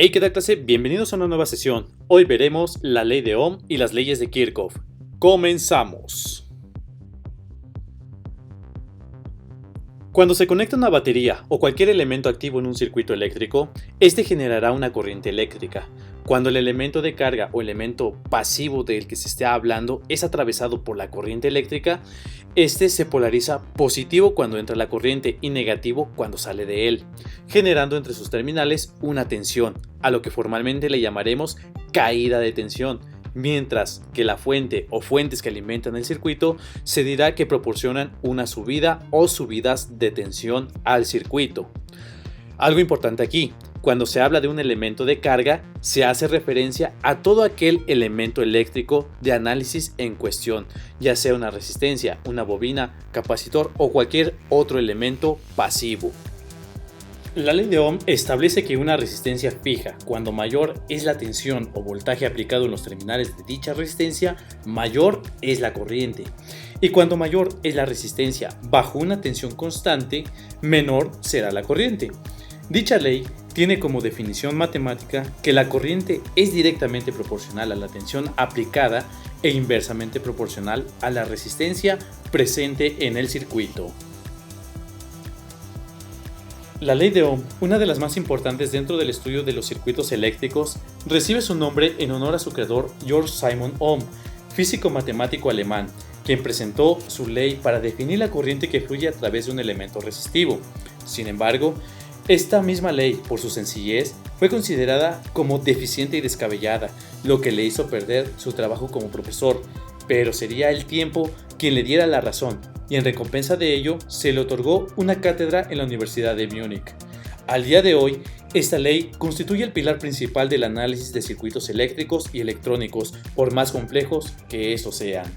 Hey, ¿qué tal, clase? Bienvenidos a una nueva sesión. Hoy veremos la ley de Ohm y las leyes de Kirchhoff. Comenzamos. Cuando se conecta una batería o cualquier elemento activo en un circuito eléctrico, este generará una corriente eléctrica. Cuando el elemento de carga o elemento pasivo del que se esté hablando es atravesado por la corriente eléctrica, este se polariza positivo cuando entra la corriente y negativo cuando sale de él, generando entre sus terminales una tensión, a lo que formalmente le llamaremos caída de tensión, mientras que la fuente o fuentes que alimentan el circuito se dirá que proporcionan una subida o subidas de tensión al circuito. Algo importante aquí, cuando se habla de un elemento de carga, se hace referencia a todo aquel elemento eléctrico de análisis en cuestión, ya sea una resistencia, una bobina, capacitor o cualquier otro elemento pasivo. La ley de Ohm establece que una resistencia fija, cuando mayor es la tensión o voltaje aplicado en los terminales de dicha resistencia, mayor es la corriente. Y cuando mayor es la resistencia bajo una tensión constante, menor será la corriente. Dicha ley tiene como definición matemática que la corriente es directamente proporcional a la tensión aplicada e inversamente proporcional a la resistencia presente en el circuito. La ley de Ohm, una de las más importantes dentro del estudio de los circuitos eléctricos, recibe su nombre en honor a su creador Georg Simon Ohm, físico matemático alemán, quien presentó su ley para definir la corriente que fluye a través de un elemento resistivo. Sin embargo, esta misma ley, por su sencillez, fue considerada como deficiente y descabellada, lo que le hizo perder su trabajo como profesor, pero sería el tiempo quien le diera la razón, y en recompensa de ello se le otorgó una cátedra en la Universidad de Múnich. Al día de hoy, esta ley constituye el pilar principal del análisis de circuitos eléctricos y electrónicos, por más complejos que estos sean.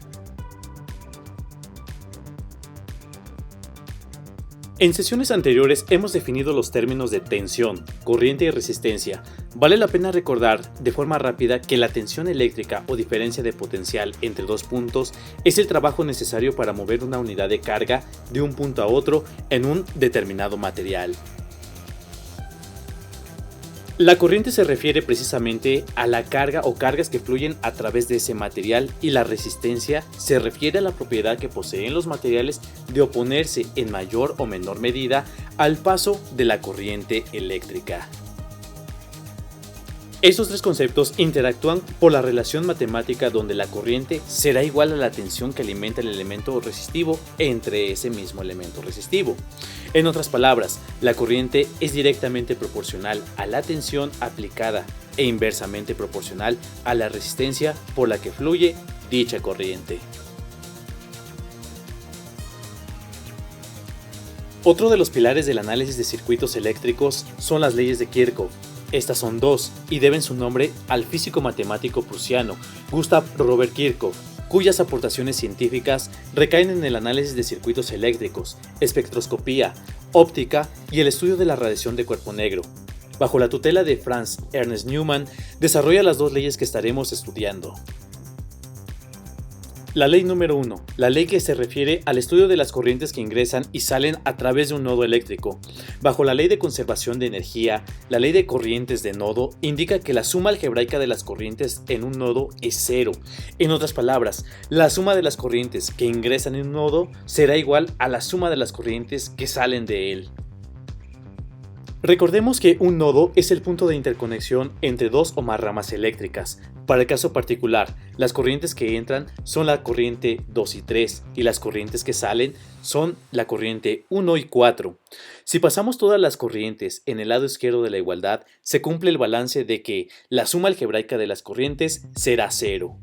En sesiones anteriores hemos definido los términos de tensión, corriente y resistencia. Vale la pena recordar de forma rápida que la tensión eléctrica o diferencia de potencial entre dos puntos es el trabajo necesario para mover una unidad de carga de un punto a otro en un determinado material. La corriente se refiere precisamente a la carga o cargas que fluyen a través de ese material, y la resistencia se refiere a la propiedad que poseen los materiales de oponerse en mayor o menor medida al paso de la corriente eléctrica. Estos tres conceptos interactúan por la relación matemática donde la corriente será igual a la tensión que alimenta el elemento resistivo entre ese mismo elemento resistivo. En otras palabras, la corriente es directamente proporcional a la tensión aplicada e inversamente proporcional a la resistencia por la que fluye dicha corriente. Otro de los pilares del análisis de circuitos eléctricos son las leyes de Kirchhoff. Estas son dos y deben su nombre al físico matemático prusiano Gustav Robert Kirchhoff, cuyas aportaciones científicas recaen en el análisis de circuitos eléctricos, espectroscopía, óptica y el estudio de la radiación de cuerpo negro. Bajo la tutela de Franz Ernst Neumann, desarrolla las dos leyes que estaremos estudiando. La ley número 1, la ley que se refiere al estudio de las corrientes que ingresan y salen a través de un nodo eléctrico. Bajo la ley de conservación de energía, la ley de corrientes de nodo indica que la suma algebraica de las corrientes en un nodo es cero. En otras palabras, la suma de las corrientes que ingresan en un nodo será igual a la suma de las corrientes que salen de él. Recordemos que un nodo es el punto de interconexión entre dos o más ramas eléctricas. Para el caso particular, las corrientes que entran son la corriente 2 y 3 y las corrientes que salen son la corriente 1 y 4. Si pasamos todas las corrientes en el lado izquierdo de la igualdad, se cumple el balance de que la suma algebraica de las corrientes será cero.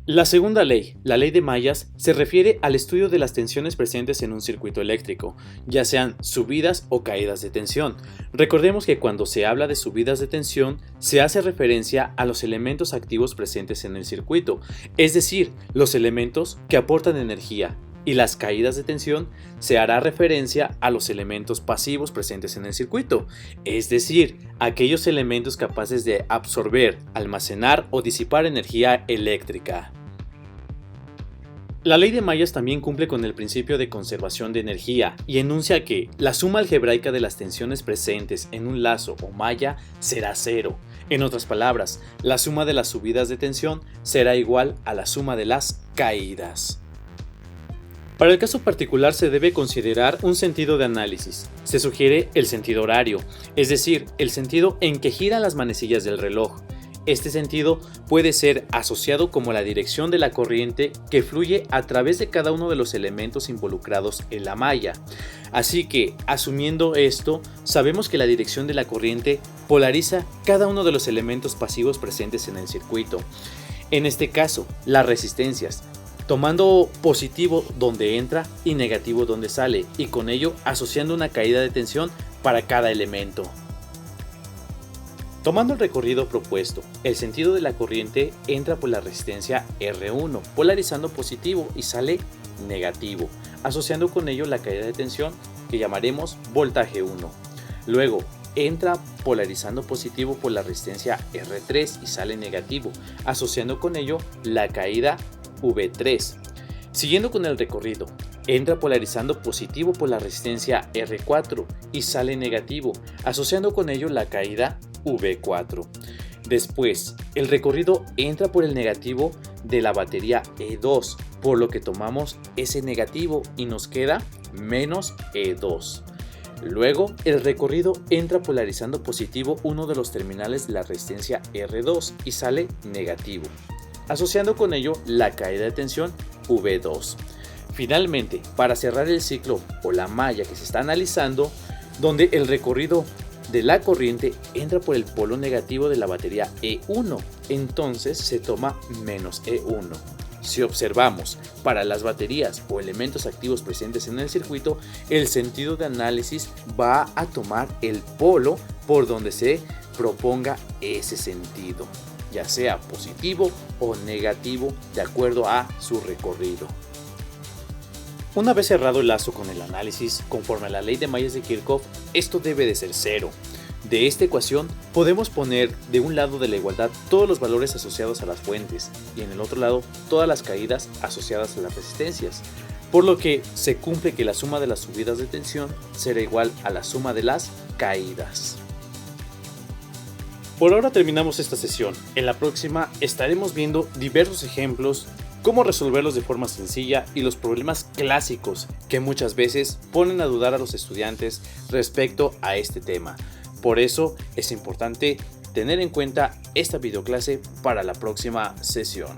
La segunda ley, la ley de mallas, se refiere al estudio de las tensiones presentes en un circuito eléctrico, ya sean subidas o caídas de tensión. Recordemos que cuando se habla de subidas de tensión, se hace referencia a los elementos activos presentes en el circuito, es decir, los elementos que aportan energía, y las caídas de tensión se hará referencia a los elementos pasivos presentes en el circuito, es decir, aquellos elementos capaces de absorber, almacenar o disipar energía eléctrica. La ley de mallas también cumple con el principio de conservación de energía y enuncia que la suma algebraica de las tensiones presentes en un lazo o malla será cero. En otras palabras, la suma de las subidas de tensión será igual a la suma de las caídas. Para el caso particular se debe considerar un sentido de análisis. Se sugiere el sentido horario, es decir, el sentido en que giran las manecillas del reloj. Este sentido puede ser asociado como la dirección de la corriente que fluye a través de cada uno de los elementos involucrados en la malla. Así que, asumiendo esto, sabemos que la dirección de la corriente polariza cada uno de los elementos pasivos presentes en el circuito. En este caso, las resistencias, tomando positivo donde entra y negativo donde sale, y con ello asociando una caída de tensión para cada elemento. Tomando el recorrido propuesto, el sentido de la corriente entra por la resistencia R1, polarizando positivo y sale negativo, asociando con ello la caída de tensión que llamaremos voltaje 1. Luego, entra polarizando positivo por la resistencia R3 y sale negativo, asociando con ello la caída V3. Siguiendo con el recorrido, entra polarizando positivo por la resistencia R4 y sale negativo, asociando con ello la caída V4. Después, el recorrido entra por el negativo de la batería E2, por lo que tomamos ese negativo y nos queda menos E2. Luego, el recorrido entra polarizando positivo uno de los terminales de la resistencia R2 y sale negativo, asociando con ello la caída de tensión V2. Finalmente, para cerrar el ciclo o la malla que se está analizando, donde el recorrido de la corriente entra por el polo negativo de la batería E1, entonces se toma menos E1. Si observamos para las baterías o elementos activos presentes en el circuito, el sentido de análisis va a tomar el polo por donde se proponga ese sentido, ya sea positivo o negativo de acuerdo a su recorrido. Una vez cerrado el lazo con el análisis, conforme a la ley de mallas de Kirchhoff, esto debe de ser cero. De esta ecuación podemos poner de un lado de la igualdad todos los valores asociados a las fuentes y en el otro lado todas las caídas asociadas a las resistencias, por lo que se cumple que la suma de las subidas de tensión será igual a la suma de las caídas. Por ahora terminamos esta sesión. En la próxima estaremos viendo diversos ejemplos, cómo resolverlos de forma sencilla y los problemas clásicos que muchas veces ponen a dudar a los estudiantes respecto a este tema. Por eso es importante tener en cuenta esta videoclase para la próxima sesión.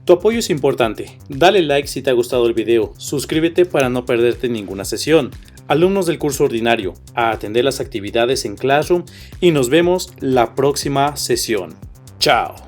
Tu apoyo es importante. Dale like si te ha gustado el video, suscríbete para no perderte ninguna sesión. Alumnos del curso ordinario, a atender las actividades en Classroom y nos vemos la próxima sesión. Chao.